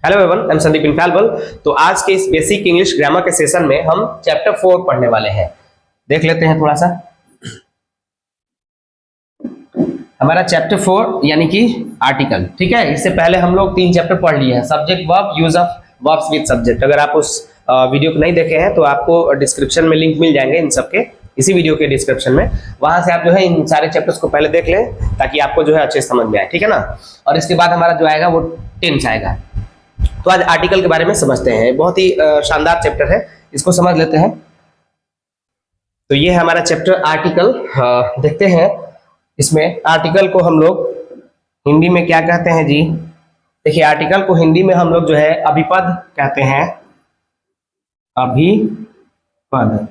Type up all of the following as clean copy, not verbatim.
Hello everyone, I am Sandeep infallible. तो आज के इस बेसिक इंग्लिश ग्रामर के सेशन में हम चैप्टर 4 पढ़ने वाले हैं। देख लेते हैं थोड़ा सा। हमारा चैप्टर 4 यानी कि आर्टिकल, ठीक है। इससे पहले हम लोग 3 चैप्टर पढ़ लिए हैं, subject verb, use of verbs with subject. अगर आप उस वीडियो को नहीं देखे हैं तो आपको डिस्क्रिप्शन में लिंक मिल जाएंगे इन सबके, इसी वीडियो के डिस्क्रिप्शन में। वहां से आप जो है इन सारे चैप्टर्स को पहले देख लें ताकि आपको जो है अच्छे समझ में आए, ठीक है ना। और इसके बाद हमारा जो आएगा वो टेंस आएगा। तो आज आर्टिकल के बारे में समझते हैं। बहुत ही शानदार चैप्टर है, इसको समझ लेते हैं। तो ये है हमारा चैप्टर आर्टिकल। देखते हैं इसमें आर्टिकल को हम लोग हिंदी में क्या कहते हैं जी। देखिए, आर्टिकल को हिंदी में हम लोग जो है अभिपद कहते हैं, अभिपद।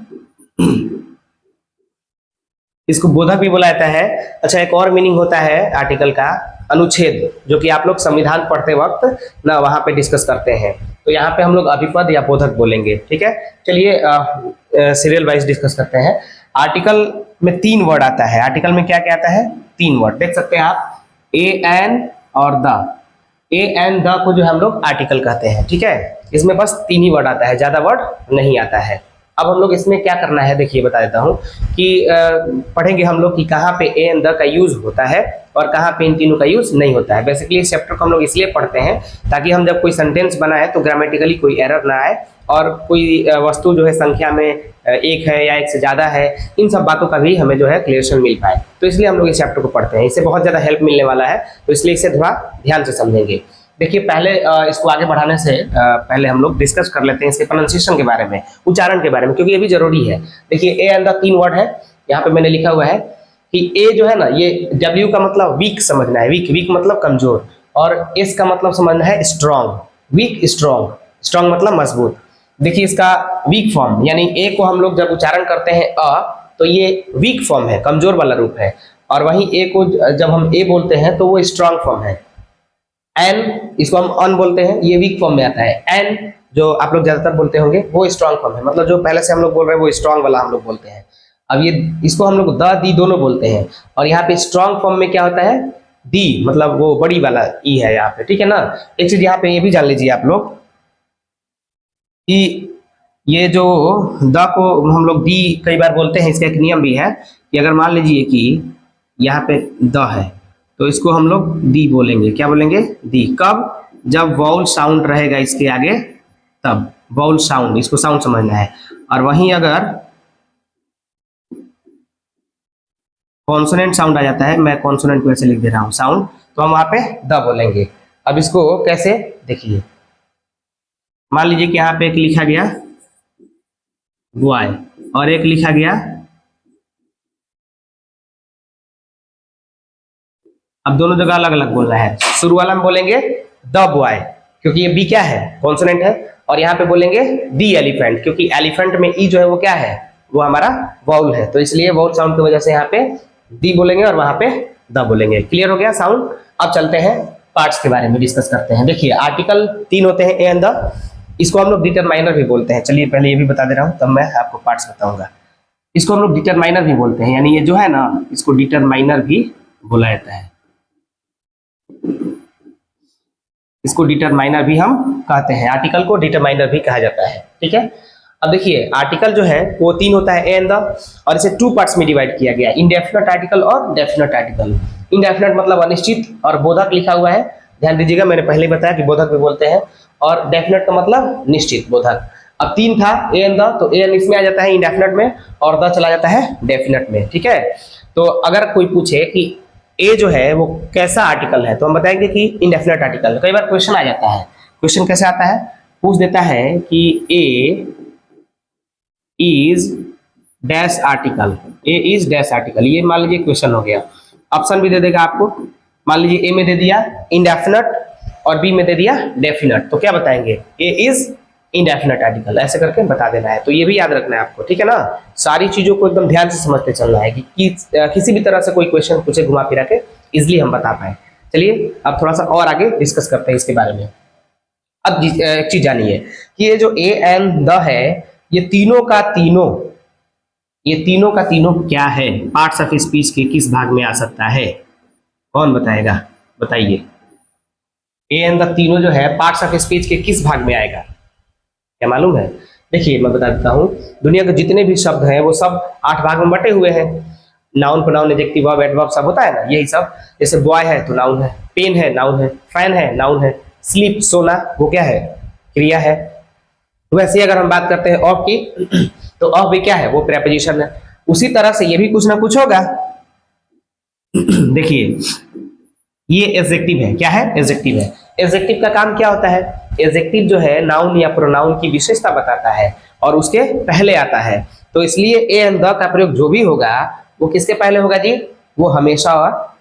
इसको बोधक भी बोला जाता है। अच्छा, एक और मीनिंग होता है आर्टिकल का, अनुच्छेद, जो कि आप लोग संविधान पढ़ते वक्त ना वहां पे डिस्कस करते हैं। तो यहाँ पे हम लोग अभिपद या बोधक बोलेंगे, ठीक है। चलिए सीरियल वाइज डिस्कस करते हैं। आर्टिकल में 3 वर्ड आता है। आर्टिकल में क्या क्या आता है? 3 वर्ड देख सकते हैं आप, ए एन और द। ए एन द को जो हम लोग आर्टिकल कहते हैं, ठीक है। इसमें बस 3 ही वर्ड आता है, ज्यादा वर्ड नहीं आता है। अब हम लोग इसमें क्या करना है, देखिए बता देता हूँ कि पढ़ेंगे हम लोग कि कहाँ पे ए एंड द का यूज होता है और कहाँ पे इन तीनों का यूज नहीं होता है। बेसिकली इस चैप्टर को हम लोग इसलिए पढ़ते हैं ताकि हम जब कोई सेंटेंस बनाए तो ग्रामेटिकली कोई एरर ना आए, और कोई वस्तु जो है संख्या में एक है या एक से ज्यादा है, इन सब बातों का भी हमें जो है क्लियरेशन मिल पाए। तो इसलिए हम लोग इस चैप्टर को पढ़ते हैं। इससे बहुत ज्यादा हेल्प मिलने वाला है, तो इसलिए इसे थोड़ा ध्यान से समझेंगे। देखिए, पहले इसको आगे बढ़ाने से पहले हम लोग डिस्कस कर लेते हैं इसके प्रोनाउंसिएशन के बारे में, उच्चारण के बारे में, क्योंकि ये भी जरूरी है। देखिए, ए एंड द 3 वर्ड है। यहाँ पे मैंने लिखा हुआ है कि ए जो है ना, ये डब्ल्यू का मतलब वीक समझना है, वीक, वीक मतलब कमजोर, और एस का मतलब समझना है स्ट्रॉन्ग, वीक स्ट्रॉन्ग, स्ट्रॉन्ग मतलब मजबूत। देखिए, इसका वीक फॉर्म यानी ए को हम लोग जब उच्चारण करते हैं तो ये वीक फॉर्म है, कमजोर वाला रूप है, और वहीं ए को जब हम ए बोलते हैं तो वो स्ट्रॉन्ग फॉर्म है। एन, इसको हम अन बोलते हैं, ये वीक फॉर्म में आता है। एन जो आप लोग ज्यादातर बोलते होंगे वो स्ट्रॉन्ग फॉर्म है, मतलब जो पहले से हम लोग बोल रहे हैं वो स्ट्रॉन्ग वाला हम लोग बोलते हैं। अब ये इसको हम लोग द दी दोनों बोलते हैं, और यहाँ पे स्ट्रॉन्ग फॉर्म में क्या होता है? दी, मतलब वो बड़ी वाला ई है यहाँ पे, ठीक है ना। एक चीज यहाँ पे ये भी जान लीजिए आप लोग कि ये जो द को हम लोग दी कई बार बोलते हैं, इसका एक नियम भी है कि अगर मान लीजिए कि यहाँ पे द है तो इसको हम लोग दी बोलेंगे। क्या बोलेंगे? दी। कब? जब वाउल साउंड रहेगा इसके आगे, तब वाउल साउंड, इसको साउंड समझना है। और वहीं अगर कॉन्सोनेंट साउंड आ जाता है, मैं कॉन्सोनेंट को ऐसे लिख दे रहा हूं साउंड, तो हम वहां पे द बोलेंगे। अब इसको कैसे देखिए, मान लीजिए कि यहाँ पे एक लिखा गया बॉय और एक लिखा गया, अब दोनों जगह अलग अलग बोलना है। शुरू वाला में बोलेंगे द बॉय, क्योंकि ये बी क्या है? कॉन्सोनेंट है। और यहाँ पे बोलेंगे दी एलिफेंट, क्योंकि एलिफेंट में ई जो है वो क्या है? वो हमारा वाउल है, तो इसलिए वाउल साउंड की वजह से यहाँ पे दी बोलेंगे और वहां पे द बोलेंगे। क्लियर हो गया साउंड? अब चलते हैं पार्ट्स के बारे में डिस्कस करते हैं। देखिए, आर्टिकल 3 होते हैं, ए एंड द। इसको हम लोग डिटरमाइनर भी बोलते हैं। चलिए पहले ये भी बता दे रहा हूँ, तब मैं आपको पार्ट्स बताऊंगा। इसको हम लोग डिटरमाइनर भी बोलते हैं, यानी ये जो है ना, इसको डिटरमाइनर भी बोला जाता है। इसको डिटरमाइनर भी हम कहते हैं, आर्टिकल को डिटरमाइनर भी कहा जाता है, ठीक है। अब देखिए, आर्टिकल जो है वो 3 होता है, ए एंड द, और इसे 2 पार्ट्स में डिवाइड किया गया, इंडेफिनिट आर्टिकल और डेफिनिट आर्टिकल। इंडेफिनिट मतलब अनिश्चित, और बोधक लिखा हुआ है, ध्यान दीजिएगा, मैंने पहले बताया कि बोधक भी बोलते हैं, और डेफिनेट का मतलब निश्चित, बोधक। अब 3 था ए एंड द, तो ए एंड इसमें आ जाता है इंडेफिनिट में, और द चला जाता है डेफिनेट में, ठीक है। तो अगर कोई पूछे कि ए जो है वो कैसा आर्टिकल है, तो हम बताएंगे कि इंडेफिनिट आर्टिकल। कई बार क्वेश्चन आ जाता है, क्वेश्चन कैसे आता है? पूछ देता है कि A is dash article, A is dash article, ये मान लीजिए क्वेश्चन हो गया। ऑप्शन भी दे देगा आपको, मान लीजिए ए में दे दिया इंडेफिनिट और बी में दे दिया डेफिनेट, तो क्या बताएंगे? ए इज इंडेफिनिट आर्टिकल, ऐसे करके बता देना है। तो ये भी याद रखना है आपको, ठीक है ना। सारी चीजों को एकदम ध्यान से समझते चलना है कि किसी भी तरह से कोई क्वेश्चन पूछे घुमा फिरा के इजिली हम बता पाए। चलिए अब थोड़ा सा और आगे डिस्कस करते हैं इसके बारे में। अब एक चीज जानिए कि ये जो ए एंड द है, ये तीनों का तीनों क्या है? पार्ट्स ऑफ स्पीच के किस भाग में आ सकता है? कौन बताएगा? बताइए। ए एन द तीनों जो है पार्ट्स ऑफ स्पीच के किस भाग में आएगा, क्या मालूम है? देखिए मैं बता देता हूँ, दुनिया के जितने भी शब्द हैं वो सब 8 भाग में बटे हुए हैं। Noun, pronoun, adjective, verb, adverb सब होता है ना, यही सब। जैसे बॉय है तो नाउन है, पेन है नाउन है, फैन है नाउन है, स्लीप सोना वो क्या है, क्रिया है। वैसे अगर हम बात करते हैं ऑफ की तो ऑफ भी क्या है, वो प्रेपोजिशन है। उसी तरह से ये भी कुछ ना कुछ होगा। देखिए ये एडजेक्टिव है, क्या है, एडजेक्टिव है। एडजेक्टिव का काम क्या होता है, एडजेक्टिव जो है नाउन या प्रोनाउन की विशेषता बताता है और उसके पहले आता है। तो इसलिए ए एंड द का प्रयोग जो भी होगा वो किसके पहले होगा जी, वो हमेशा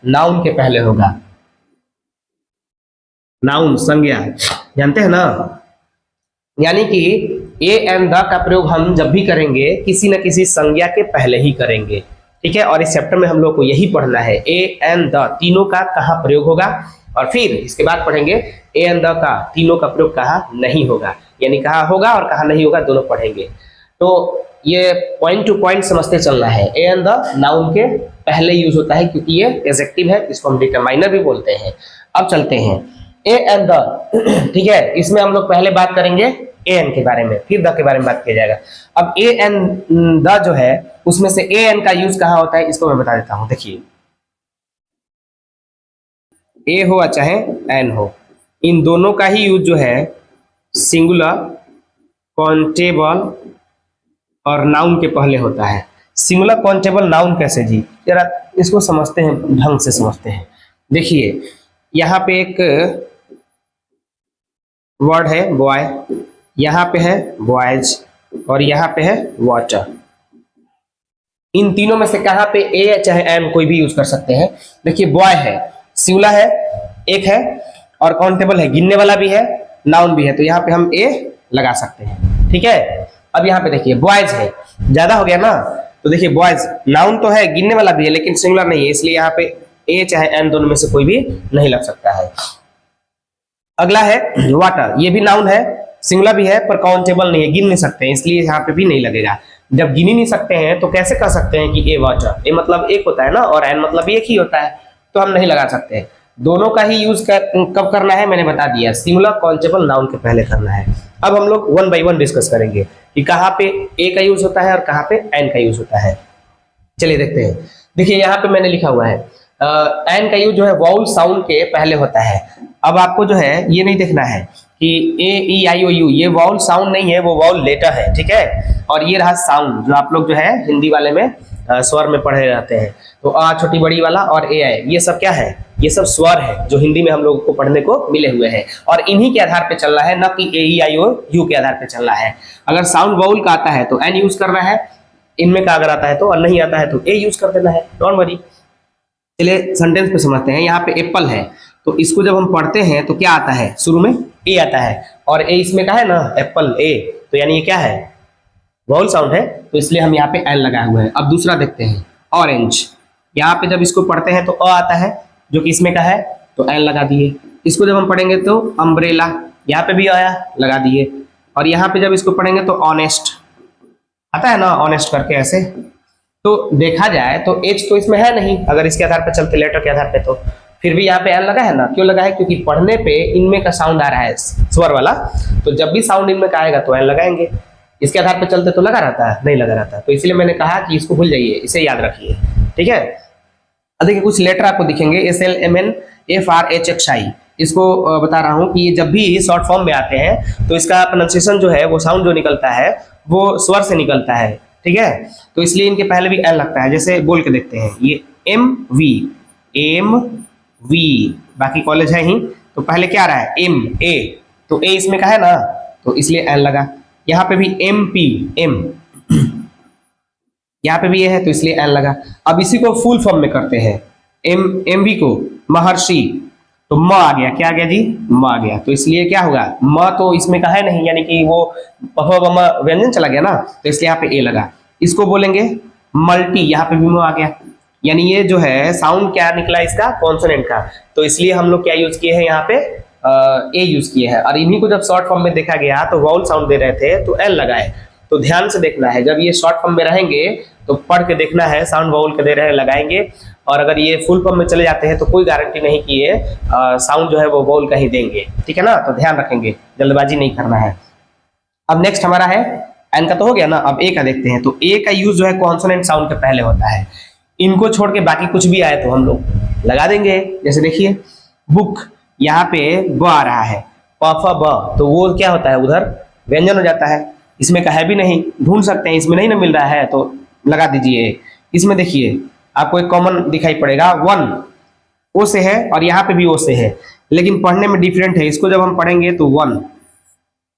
नाउन के पहले होगा। नाउन संज्ञा, जानते हैं ना, यानी कि ए एंड द का प्रयोग हम जब भी करेंगे किसी न किसी संज्ञा के पहले ही करेंगे, ठीक है। और इस चैप्टर में हम लोग को यही पढ़ना है, ए एंड द तीनों का कहाँ प्रयोग होगा, और फिर इसके बाद पढ़ेंगे ए एंड द का तीनों का प्रयोग कहाँ नहीं होगा, यानी कहाँ होगा और कहाँ नहीं होगा दोनों पढ़ेंगे। तो ये पॉइंट टू पॉइंट समझते चलना है। ए एंड द नाउन के पहले यूज होता है क्योंकि ये एडजेक्टिव है, इसको हम डिटरमाइनर भी बोलते हैं। अब चलते हैं ए एंड द, ठीक है। इसमें हम लोग पहले बात करेंगे ए एन के बारे में, फिर द के बारे में बात किया जाएगा। अब ए एन द जो है उसमें से ए एन का यूज कहाँ होता है इसको मैं बता देता हूं। देखिए ए हो चाहे एन हो, इन दोनों का ही यूज जो है सिंगुलर, काउंटेबल और नाउन के पहले होता है। सिंगुलर, काउंटेबल, नाउन कैसे जी, जरा इसको समझते हैं, ढंग से समझते हैं। देखिए यहाँ पे एक वर्ड है बॉय, यहाँ पे है बॉयज और यहाँ पे है वाटर। इन तीनों में से कहाँ पे ए चाहे एम कोई भी यूज कर सकते हैं। देखिए बॉय है, सिंगुलर है, एक है, और काउंटेबल है, गिनने वाला भी है, नाउन भी है, तो यहाँ पे हम ए लगा सकते हैं, ठीक है। अब यहाँ पे देखिए बॉयज है, ज्यादा हो गया ना, तो देखिए बॉयज नाउन तो है, गिनने वाला भी है, लेकिन सिंगुलर नहीं है, इसलिए यहाँ पे ए चाहे एम दोनों में से कोई भी नहीं लग सकता है। अगला है वाटर, ये भी नाउन है, सिंगुलर भी है, पर काउंटेबल नहीं है, गिन नहीं सकते हैं, इसलिए यहाँ पे भी नहीं लगेगा। जब गिन ही नहीं सकते हैं तो कैसे कह सकते हैं कि ए वाटर, ए मतलब एक होता है ना, और एन मतलब एक ही होता है, तो हम नहीं लगा सकते। दोनों का ही यूज कब करना है मैंने बता दिया, सिंगुलर, काउंटेबल, नाउन के पहले करना है। अब हम लोग वन बाई वन डिस्कस करेंगे कि कहाँ पे ए का यूज होता है और कहाँ पे एन का यूज होता है। चलिए देखते हैं। देखिए यहाँ पे मैंने लिखा हुआ है एन का यूज जो है वाउल साउंड के पहले होता है। अब आपको जो है ये नहीं देखना है कि ए ई आई ओ यू, ये वाउल साउंड नहीं है, वो वाउल लेटर है, ठीक है। और ये रहा साउंड, जो आप लोग जो है हिंदी वाले में स्वर में पढ़े रहते हैं, तो आ छोटी बड़ी वाला और ए आई, ये सब क्या है, ये सब स्वर है जो हिंदी में हम लोगों को पढ़ने को मिले हुए हैं, और इन्हीं के आधार पे चलना है, न कि ए ई आई ओ यू के आधार पे चलना है। अगर साउंड वाउल का आता है तो एन यूज करना है, इनमें का अगर आता है तो, और नहीं आता है तो ए यूज कर देना है, डोंट वरी। चलिए सेंटेंस पे समझते हैं। यहाँ पे एप्पल है, तो इसको जब हम पढ़ते हैं तो क्या आता है, शुरू में ए आता है, और ए इसमें का है ना एप्पल, ए, तो यानी ये क्या है, वाउल साउंड है, तो इसलिए हम यहाँ पे एल लगाए हुए हैं। अब दूसरा देखते हैं ऑरेंज, यहाँ पे जब इसको पढ़ते हैं तो अ आता है, जो कि इसमें का है, तो एल लगा दिए। इसको जब हम पढ़ेंगे तो अम्ब्रेला, यहाँ पे भी आया, लगा दिए। और यहाँ पे जब इसको पढ़ेंगे तो ऑनेस्ट आता है ना, ऑनेस्ट करके ऐसे। तो देखा जाए तो एच तो इसमें है नहीं, अगर इसके आधार पर चलते लेटर के आधार पे, तो फिर भी यहाँ पे एल लगा है ना। क्यों लगा है, क्योंकि पढ़ने पे इनमें का साउंड आ रहा है स्वर वाला, तो जब भी साउंड इनमें का आएगा तो एल लगाएंगे। इसके आधार पे चलते तो लगा रहता है, नहीं लगा रहता, तो इसलिए मैंने कहा कि इसको भूल जाइए, इसे याद रखिए, ठीक है। देखिए कुछ लेटर आपको दिखेंगे, S L M N F R H X I, इसको बता रहा हूँ कि ये जब भी शॉर्ट फॉर्म में आते हैं तो इसका प्रोनाउंसिएशन जो है, वो साउंड जो निकलता है वो स्वर से निकलता है, ठीक है। तो इसलिए इनके पहले भी एल लगता है। जैसे बोल के देखते हैं, ये एम वी, बाकी कॉलेज है ही, तो पहले क्या आ रहा है, एम ए, तो ए इसमें का है ना, तो इसलिए एल लगा। यहाँ पे भी एम पी, एम, यहाँ पे भी ये है, तो इसलिए एल लगा। अब इसी को फुल फॉर्म में करते हैं, एम वी को महर्षि, तो म आ गया, क्या आ गया जी, म आ गया, तो इसलिए क्या होगा, म तो इसमें का है नहीं, यानी कि वो व्यंजन चला गया ना, तो इसलिए यहाँ पे ए लगा। इसको बोलेंगे मल्टी, यहाँ पे भी म आ गया, यानी ये जो है साउंड क्या निकला इसका, कॉन्सोनेंट का, तो इसलिए हम लोग क्या यूज किए हैं, यहाँ पे ए यूज किए हैं। और इन्हीं को जब शॉर्ट फॉर्म में देखा गया तो वाउल साउंड दे रहे थे तो एल लगाए। तो ध्यान से देखना है, जब ये शॉर्ट फॉर्म में रहेंगे तो पढ़ के देखना है, साउंड वाउल के दे रहे हैं लगाएंगे, और अगर ये फुल फॉर्म में चले जाते हैं तो कोई गारंटी नहीं कि ये साउंड जो है वो वोवल का ही देंगे, ठीक है ना। तो ध्यान रखेंगे, जल्दबाजी नहीं करना है। अब नेक्स्ट हमारा है एन का तो हो गया ना, अब ए का देखते हैं। तो ए का यूज जो है कॉन्सोनेंट साउंड के पहले होता है। इनको छोड़ के बाकी कुछ भी आए तो हम लोग लगा देंगे। जैसे देखिए बुक, यहाँ पे ब आ रहा है, प फ ब, तो वो क्या होता है उधर व्यंजन हो जाता है। इसमें का है भी नहीं, ढूंढ सकते हैं, इसमें नहीं ना मिल रहा है तो लगा दीजिए। इसमें देखिए आपको एक कॉमन दिखाई पड़ेगा, वन ओ से है और यहाँ पे भी ओ से है, लेकिन पढ़ने में डिफरेंट है। इसको जब हम पढ़ेंगे तो वन,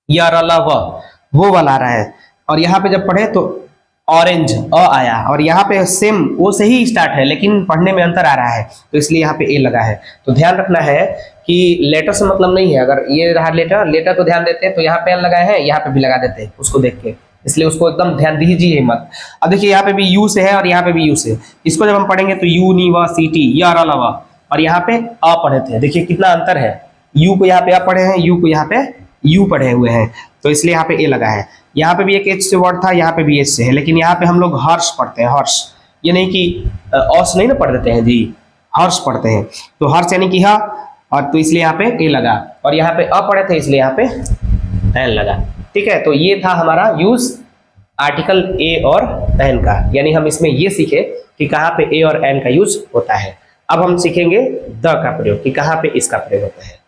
या रला वो वाला आ रहा है, और यहाँ पे जब पढ़े तो ऑरेंज अ आया, और यहाँ पे सेम वो से ही स्टार्ट है लेकिन पढ़ने में अंतर आ रहा है, तो इसलिए यहाँ पे ए लगा है। तो ध्यान रखना है कि लेटर से मतलब नहीं है। अगर ये रहा लेटर को ध्यान देते हैं तो यहाँ पे एन लगाए हैं, यहाँ पे भी लगा देते हैं उसको देख के, इसलिए उसको एकदम ध्यान दीजिए मत। अब देखिए यहाँ पे भी यू से है और यहाँ पे भी यू से, इसको जब हम पढ़ेंगे तो यूनिवर्सिटी, या रला, और यहाँ पे अ पढ़े थे, देखिए कितना अंतर है। यू को यहाँ पे अ पढ़े हैं, यू को यहाँ पे यू पढ़े हुए हैं, तो इसलिए यहाँ पे ए लगा है। यहाँ पे भी एक एच से वर्ड था, यहाँ पे भी एच से है, लेकिन यहाँ पे हम लोग हर्ष पढ़ते हैं, हर्ष। ये नहीं कि औस नहीं ना पढ़ देते हैं जी, हर्ष पढ़ते हैं। तो हर्ष यानी कि हा, और तो इसलिए यहाँ पे ए लगा, और यहाँ पे अ पढ़े थे इसलिए यहाँ पे एन लगा, ठीक है। तो ये था हमारा यूज आर्टिकल ए और एन का, यानी हम इसमें ये सीखे कि कहाँ पे ए और एन का यूज होता है। अब हम सीखेंगे द का प्रयोग, कि कहाँ पे इसका प्रयोग होता है।